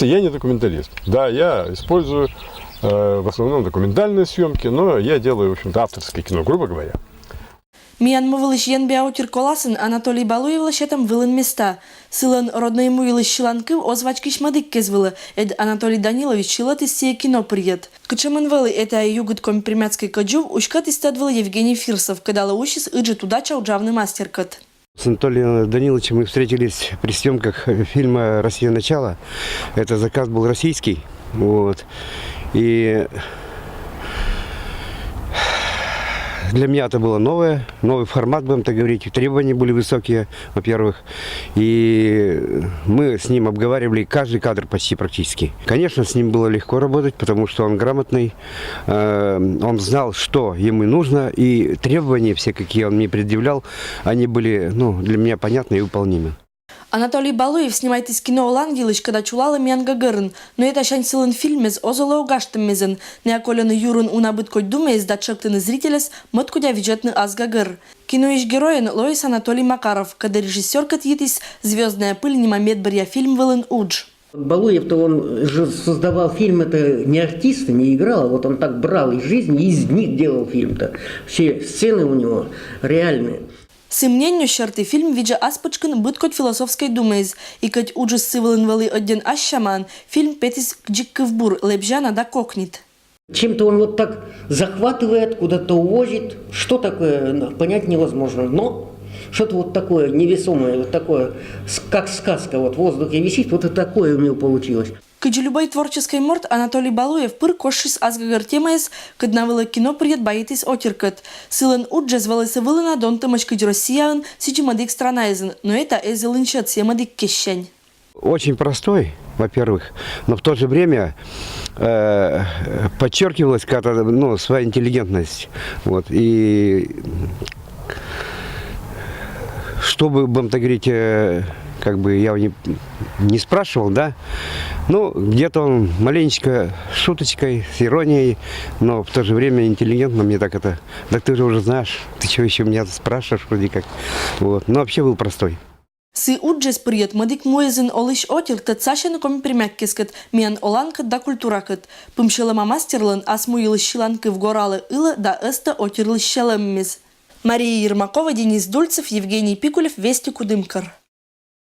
Я не документалист. Да, я использую в основном документальные съемки, но я делаю, в общем-то, авторское кино, грубо говоря. Миян мовилищ янбяутір коласын Анатолий Балуев лащетам вылын места. Сылын родной муилыш шиланкы озвачки шмадык кезвылы, эд Анатолий Данилович шилат из сие кино приед. Кычамын вылы это югыт компримятской каджув ушкат истадвыл Евгений Фирсов, когда лаушис иджи туда чауджавный мастеркат. С Анатолием Даниловичем мы встретились при съемках фильма «Россия. Начало». Это заказ был российский. Вот. И для меня это было новый формат, будем так говорить. Требования были высокие, во-первых. И мы с ним обговаривали каждый кадр почти практически. Конечно, с ним было легко работать, потому что он грамотный. Он знал, что ему нужно. И требования все, какие он мне предъявлял, они были для меня понятны и выполнимы. Анатолий Балуев снимает из кино «Олан вилыш», когда чулала Миян Гагарин, но это шань сылын фильмез озоло угаштым мезен. Неаколены юрын унабыт коть думез, да чактыны зрителес, мот кудя виджетны аз Гагар. Кино иш героин Лоис Анатолий Макаров, когда режиссер катьитис «Звездная пыль» немамед барья фильм вылын удж. Балуев-то он же создавал фильм, это не артист, не играл, а вот он так брал из жизни и из них делал фильм-то. Все сцены у него реальные. Сымненью шарты фильм видя аспочкан быт коть философской думез, и коть уджас сывылын валы один ашшаман, фильм петис джиккывбур, лепжана да кокнит. Чем-то он вот так захватывает, куда-то увозит, что такое, понять невозможно, но что-то вот такое невесомое, вот такое, как сказка, вот в воздухе висит, вот и такое у него получилось. Кыджи любой творческий морд Анатолий Балуев пыр кошшис азгагар темаес, кыдна вылы кино приед боитис отеркат. Сылын уджез валысы вылына дон тымыш кыдь Россиян, сичимадик странаезен, но это эзелынчат семадик кещень. Очень простой, во-первых, но в то же время подчеркивалась какая-то своя интеллигентность. Вот. И чтобы, будем так говорить, как бы я не спрашивал, да, где-то он маленечко шуточкой, с иронией, но в то же время интеллигентно мне так ты же уже знаешь, ты чего еще меня спрашиваешь, вроде как, вот, но вообще был простой. Сы уджес приед мадик муезен олыш отер, тат сашен коми примяккескат, миян оланкат да культуракат. Пымшелама мастерлын ас муилыш шиланкы в горалы ылы да эста отерлыш шелеммез. Мария Ермакова, Денис Дульцев, Евгений Пикулев, Вести Кудымкар.